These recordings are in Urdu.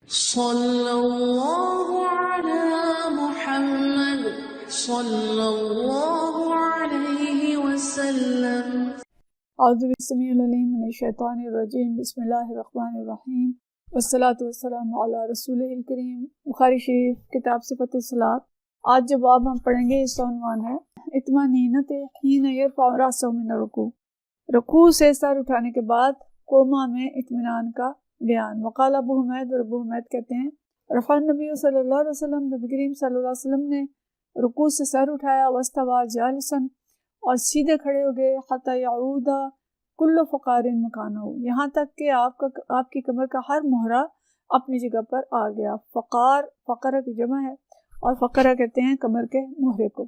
صلی اللہ علی محمد صلی اللہ علیہ وسلم۔ اعوذ باللہ السمیع العلیم من الشیطان الرجیم، بسم اللہ الرحمن الرحیم، والصلاۃ والسلام علی رسولہ الکریم۔ بخاری شریف کتاب صفت الصلاۃ۔ آج جو باب ہم پڑھیں گے اس کا عنوان ہے اطمانینت حین یرفع رأسہ من الرکوع، رکوع سے سر اٹھانے کے بعد قوما میں اطمینان کا بیان۔ وقال ابو حمید، اور ابو حمید کہتے ہیں رفع النبی صلی اللہ علیہ وسلم، نبی کریم صلی اللہ علیہ وسلم نے رکوع سے سر اٹھایا، واستوى جالسا، اور سیدھے کھڑے ہو گئے، حتی یعود کل فقار مکانہ، یہاں تک کہ آپ کی کمر کا ہر مہرہ اپنی جگہ پر آ گیا۔ فقار فقرہ کی جمع ہے، اور فقرہ کہتے ہیں کمر کے مہرے کو۔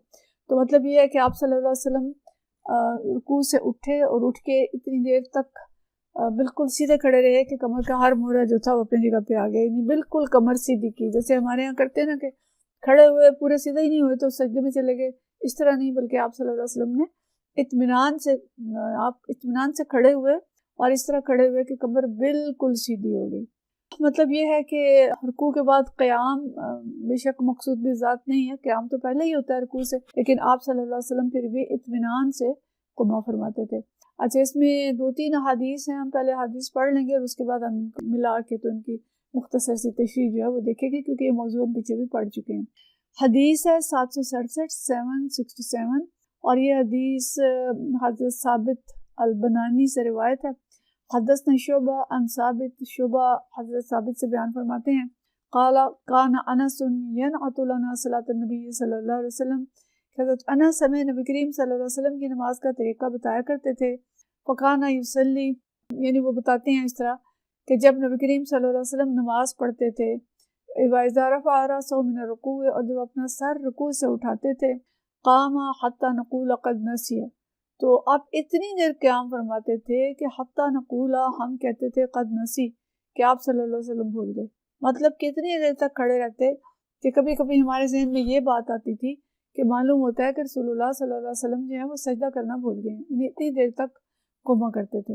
تو مطلب یہ ہے کہ آپ صلی اللہ علیہ وسلم رکوع سے اٹھے اور اٹھ کے اتنی دیر تک بالکل سیدھے کھڑے رہے کہ کمر کا ہر مہرہ جو تھا وہ اپنی جگہ پہ آ گیا، یعنی بالکل کمر سیدھی کی۔ جیسے ہمارے یہاں کرتے ہیں نا کہ کھڑے ہوئے پورے سیدھے ہی نہیں ہوئے تو سجدے میں چلے گئے، اس طرح نہیں، بلکہ آپ صلی اللہ علیہ وسلم نے اطمینان سے کھڑے ہوئے، اور اس طرح کھڑے ہوئے کہ کمر بالکل سیدھی ہو گئی۔ مطلب یہ ہے کہ رکوع کے بعد قیام بے شک مقصود بھی ذات نہیں ہے، قیام تو پہلے ہی ہوتا ہے رکوع سے، لیکن آپ صلی اللہ علیہ وسلم پھر بھی اطمینان سے قیام فرماتے تھے۔ اچھا، اس میں 2-3 احادیث ہیں، ہم پہلے حدیث پڑھ لیں گے اور اس کے بعد ہم ملا کے تو ان کی مختصر سی تشریح جو ہے وہ دیکھیں گے، کیونکہ یہ موضوع ہم پیچھے بھی پڑھ چکے ہیں۔ حدیث ہے 767 اور یہ حدیث حضرت ثابت البنانی سے روایت ہے۔ حدثنا شعبہ عن ثابت، شعبہ حضرت ثابت سے بیان فرماتے ہیں، قال کان انس ینعت لنا صلاۃ النبی صلی اللہ علیہ وسلم، حضرت انس ہمیں نبی کریم صلی اللہ علیہ وسلم کی نماز کا طریقہ بتایا کرتے تھے۔ فکان یصلی، یعنی وہ بتاتے ہیں اس طرح کہ جب نبی کریم صلی اللہ علیہ وسلم نماز پڑھتے تھے، وَإِذَا رَفَعَ رَأْسَهُ مِنَ الرُّكُوعِ، اور جب اپنا سر رکوع سے اٹھاتے تھے، قام حتی نقول قد نسی، تو آپ اتنی دیر قیام فرماتے تھے کہ حتی نقول، ہم کہتے تھے قد نسی، کہ آپ صلی اللہ علیہ وسلم بھول گئے۔ مطلب کتنی دیر تک کھڑے رہتے کہ کبھی کبھی ہمارے ذہن میں یہ بات آتی تھی کہ معلوم ہوتا ہے کہ رسول اللہ صلی اللہ علیہ وسلم جو ہے وہ سجدہ کرنا بھول گئے ہیں، یعنی اتنی دیر تک قیام کرتے تھے۔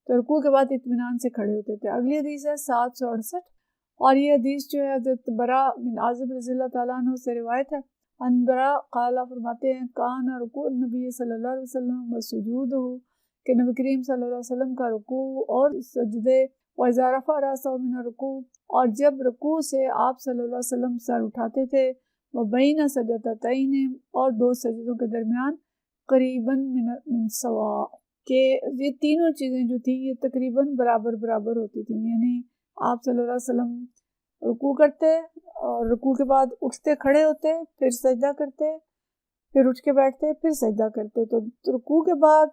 تو رکوع کے بعد اطمینان سے کھڑے ہوتے تھے۔ اگلی حدیث ہے 768، اور یہ حدیث جو ہے حضرت برا بن عازب رضی اللہ تعالیٰ عنہ سے روایت ہے۔ ان برا قال، فرماتے ہیں کان رکوع النبی صلی اللہ علیہ وسلم وسجودہ، کہ نبی کریم صلی اللہ علیہ وسلم کا رکوع اور سجدے، وَإِذَا رَفَعَ رَأْسَهُ مِنَ الرُّكُوعِ، اور جب رکوع سے آپ صلی اللہ علیہ وسلم سر اٹھاتے تھے، وَبَيْنَ سَجْدَتَيْنِ، اور 2 سجدوں کے درمیان، قریباً من سواء، کہ یہ تینوں چیزیں جو تھیں یہ تقریباً برابر ہوتی تھیں، یعنی آپ صلی اللہ علیہ وسلم رکوع کرتے اور رکوع کے بعد اٹھتے کھڑے ہوتے، پھر سجدہ کرتے، پھر اٹھ کے بیٹھتے، پھر سجدہ کرتے۔ تو رکوع کے بعد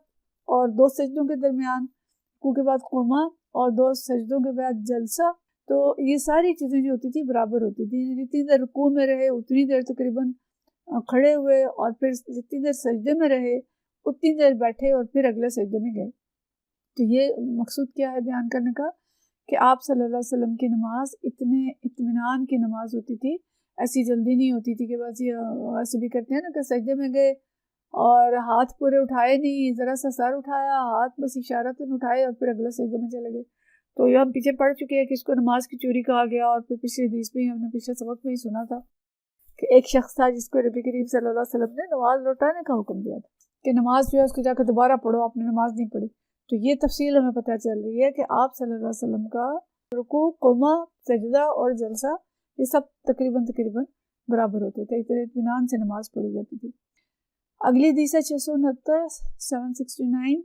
اور 2 سجدوں کے درمیان، رکوع کے بعد قیام اور 2 سجدوں کے بعد جلسہ، تو یہ ساری چیزیں جو ہوتی تھی برابر ہوتی تھی، جتنی دیر رکوع میں رہے اتنی دیر تقریباً کھڑے ہوئے، اور پھر جتنی دیر سجدے میں رہے اتنی دیر بیٹھے، اور پھر اگلے سجدے میں گئے۔ تو یہ مقصود کیا ہے بیان کرنے کا، کہ آپ صلی اللہ علیہ وسلم کی نماز اتنے اطمینان کی نماز ہوتی تھی، ایسی جلدی نہیں ہوتی تھی کہ بس یہ ایسے بھی کرتے ہیں نا کہ سجدے میں گئے اور ہاتھ پورے اٹھائے نہیں، ذرا سا سر اٹھایا، ہاتھ بس اشارتاً اٹھائے اور پھر اگلے سجدے میں چلے گئے۔ تو یہ ہم پیچھے پڑھ چکے ہیں کہ اس کو نماز کی چوری کہا گیا، اور پھر پچھلی حدیث میں ہم نے پچھلے سبق میں ہی سنا تھا کہ ایک شخص تھا جس کو نبی کریم صلی اللہ علیہ وسلم نے نماز لوٹانے کا حکم دیا تھا کہ نماز جو ہے اس کو جا کے دوبارہ پڑھو، آپ نے نماز نہیں پڑھی۔ تو یہ تفصیل ہمیں پتہ چل رہی ہے کہ آپ صلی اللہ علیہ وسلم کا رکوع، قیام، سجدہ اور جلسہ یہ سب تقریباً برابر ہوتے تھے، اتنے اطمینان سے نماز پڑھی جاتی تھی۔ اگلی حدیث ہے 669 769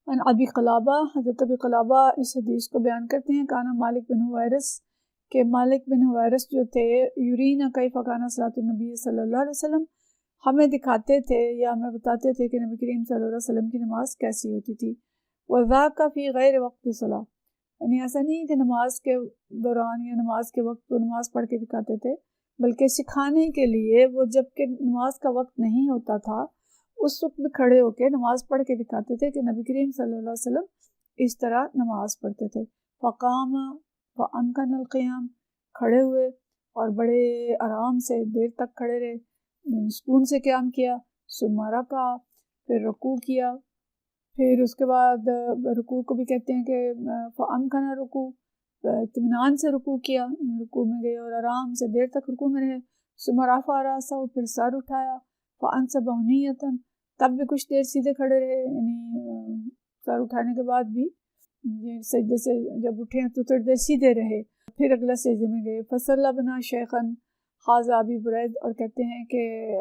عن ابی قلابہ، حضرت ابی قلابہ اس حدیث کو بیان کرتے ہیں، کانا مالک بن حویرث، کہ مالک بن حویرث جو تھے، یرینا کیف کان صلاۃ النبی صلی اللہ علیہ وسلم، ہمیں دکھاتے تھے یا ہمیں بتاتے تھے کہ نبی کریم صلی اللہ علیہ وسلم کی نماز کیسی ہوتی تھی۔ وَذَاكَ فِي غَيْرِ وَقْتِ صلاۃ، یعنی ایسا نہیں کہ نماز کے دوران یا نماز کے وقت وہ نماز پڑھ کے دکھاتے تھے، بلکہ سکھانے کے لیے وہ جب کہ نماز کا وقت نہیں ہوتا تھا اس وقت بھی کھڑے ہو کے نماز پڑھ کے دکھاتے تھے کہ نبی کریم صلی اللہ علیہ وسلم اس طرح نماز پڑھتے تھے۔ فقام فامکن القیام، کھڑے ہوئے اور بڑے آرام سے دیر تک کھڑے رہے، سکون سے قیام کیا، ثم رکع، پھر رکوع کیا، پھر اس کے بعد رکوع کو بھی کہتے ہیں کہ فامکن رکوع، اطمینان سے رکوع کیا، رکوع میں گئے اور آرام سے دیر تک رکوع میں رہے. ثم رفع رأسه، پھر سر اٹھایا. فأنصب نیۃً، تب بھی کچھ دیر سیدھے کھڑے رہے، یعنی سر اٹھانے کے بعد بھی سجدے سے جب اٹھے تو تھوڑی دیر سیدھے رہے. پھر اگلا سجدے میں گئے. فصلی بنا شیخاً حاذا ابی برید، اور کہتے ہیں کہ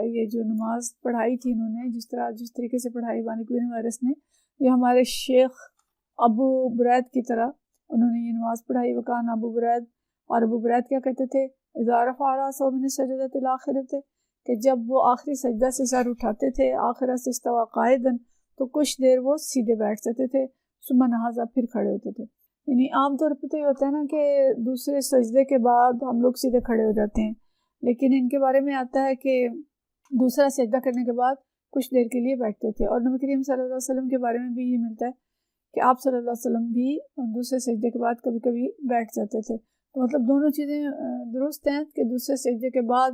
یہ جو نماز پڑھائی تھی انہوں نے جس طریقے سے پڑھائی مالک بن وائرس نے، یہ ہمارے شیخ ابو برید کی طرح انہوں نے یہ نماز پڑھائی. وکان ابو برید، اور ابو برید کیا کہتے تھے، اذا رفع رأسه من السجدۃ الآخرۃ، کہ جب وہ آخری سجدہ سے سر اٹھاتے تھے آخرت سے استوى قائدا، تو کچھ دیر وہ سیدھے بیٹھ جاتے تھے. ثم نہض، پھر کھڑے ہوتے تھے. یعنی عام طور پہ تو یہ ہوتا ہے نا کہ دوسرے سجدے کے بعد ہم لوگ سیدھے کھڑے ہو جاتے ہیں، لیکن ان کے بارے میں آتا ہے کہ دوسرا سجدہ کرنے کے بعد کچھ دیر کے لیے بیٹھتے تھے. اور نبی کریم صلی اللہ علیہ وسلم کے بارے میں بھی یہ ملتا ہے کہ آپ صلی اللہ علیہ وسلم بھی دوسرے سجدے کے بعد کبھی کبھی بیٹھ جاتے تھے. تو مطلب دونوں چیزیں درست ہیں کہ دوسرے سجدے کے بعد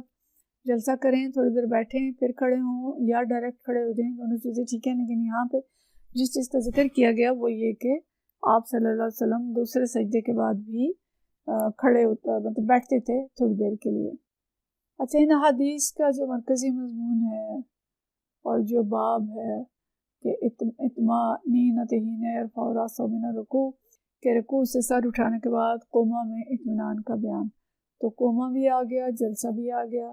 جلسہ کریں، تھوڑی دیر بیٹھیں، پھر کھڑے ہوں، یا ڈائریکٹ کھڑے ہو جائیں، دونوں چیزیں ٹھیک ہیں. لیکن یہاں پہ جس چیز کا ذکر کیا گیا وہ یہ کہ آپ صلی اللہ علیہ وسلم دوسرے سجدے کے بعد بھی کھڑے ہوتا مطلب بیٹھتے تھے تھوڑی دیر کے لیے. اچھا، ان حدیث کا جو مرکزی مضمون ہے اور جو باب ہے کہ اطمانینۃ حین یرفع رأسہ من الرکوع، کہ رکوع سے سر اٹھانے کے بعد قوما میں اطمینان کا بیان. تو قوما بھی آ گیا، جلسہ بھی آ گیا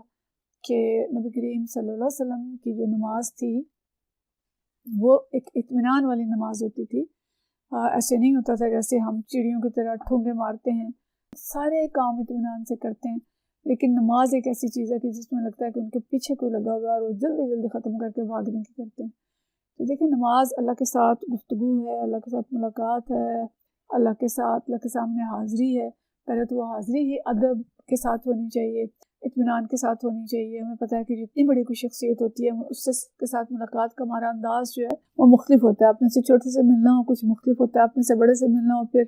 کہ نبی کریم صلی اللہ علیہ وسلم کی جو نماز تھی وہ ایک اطمینان والی نماز ہوتی تھی. ایسے نہیں ہوتا تھا جیسے ہم چڑیوں کی طرح ٹھونگے مارتے ہیں، سارے کام اطمینان سے کرتے ہیں. لیکن نماز ایک ایسی چیز ہے کہ جس میں لگتا ہے کہ ان کے پیچھے کوئی لگا ہوا ہے اور وہ جلدی جلدی ختم کر کے بھاگنے کی کرتے ہیں. تو دیکھیں، نماز اللہ کے ساتھ گفتگو ہے، اللہ کے ساتھ ملاقات ہے، اللہ کے سامنے حاضری ہے. پہلے تو وہ حاضری ہی ادب کے ساتھ ہونی چاہیے، اطمینان کے ساتھ ہونی چاہیے. ہمیں پتہ ہے کہ جتنی بڑی کوئی شخصیت ہوتی ہے اس کے ساتھ ملاقات کا ہمارا انداز جو ہے وہ مختلف ہوتا ہے. اپنے سے چھوٹے سے ملنا ہو کچھ مختلف ہوتا ہے، اپنے سے بڑے سے ملنا ہو پھر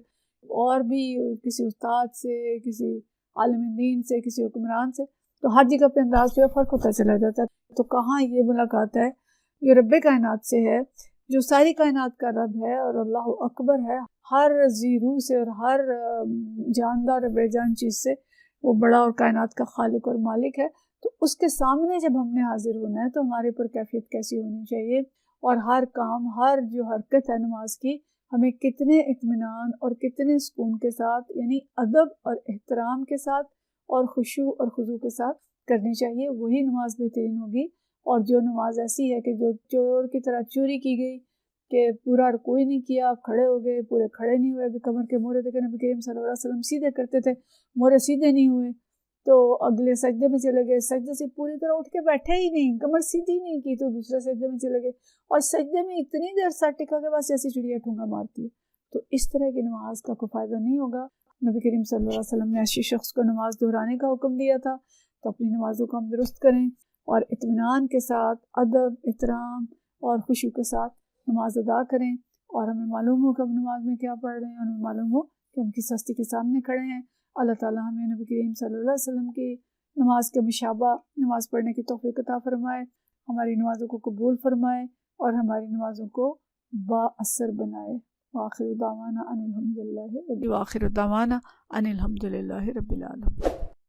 اور بھی کسی استاد سے، کسی عالم دین سے، کسی حکمران سے، تو ہر جگہ پہ انداز جو ہے فرق ہوتا چلا جاتا ہے. تو کہاں یہ ملاقات ہے جو رب کائنات سے ہے، جو ساری کائنات کا رب ہے اور اللہ اکبر ہے، ہر ذی روح سے اور ہر جاندار بے جان چیز سے وہ بڑا اور کائنات کا خالق اور مالک ہے. تو اس کے سامنے جب ہم نے حاضر ہونا ہے تو ہمارے پر کیفیت کیسی ہونی چاہیے، اور ہر کام، ہر جو حرکت ہے نماز کی، ہمیں کتنے اطمینان اور کتنے سکون کے ساتھ، یعنی ادب اور احترام کے ساتھ اور خشوع اور خضوع کے ساتھ کرنی چاہیے. وہی نماز بہترین ہوگی. اور جو نماز ایسی ہے کہ جو چور کی طرح چوری کی گئی، کہ پورا رکوع نہیں کیا، کھڑے ہو گئے، پورے کھڑے نہیں ہوئے، کمر کے مورے دیکھے نبی کریم صلی اللہ علیہ وسلم سیدھے کرتے تھے، مورے سیدھے نہیں ہوئے، تو اگلے سجدے میں چلے گئے، سجدے سے پوری طرح اٹھ کے بیٹھے ہی نہیں، کمر سیدھی نہیں کی، تو دوسرے سجدے میں چلے گئے اور سجدے میں اتنی دیر سر ٹکا کے بس جیسی چڑیا ٹھونگا مارتی ہے. تو اس طرح کی نماز کا کوئی فائدہ نہیں ہوگا. نبی کریم صلی اللہ علیہ وسلم نے ایسی شخص کو نماز دہرانے کا حکم دیا تھا. تو اپنی نمازوں کو ہم درست کریں اور اطمینان کے ساتھ، ادب، احترام اور خشوع کے ساتھ نماز ادا کریں. اور ہمیں معلوم ہو کہ ہم نماز میں کیا پڑھ رہے ہیں، اور ہمیں معلوم ہو کہ ہم کس ہستی کے سامنے کھڑے ہیں. اللہ تعالیٰ ہمیں نبی کریم صلی اللہ علیہ وسلم کی نماز کے مشابہ نماز پڑھنے کی توفیق عطا فرمائے، ہماری نمازوں کو قبول فرمائے اور ہماری نمازوں کو با اثر بنائے. وآخر دعوانا ان الحمد للہ رب العالمین.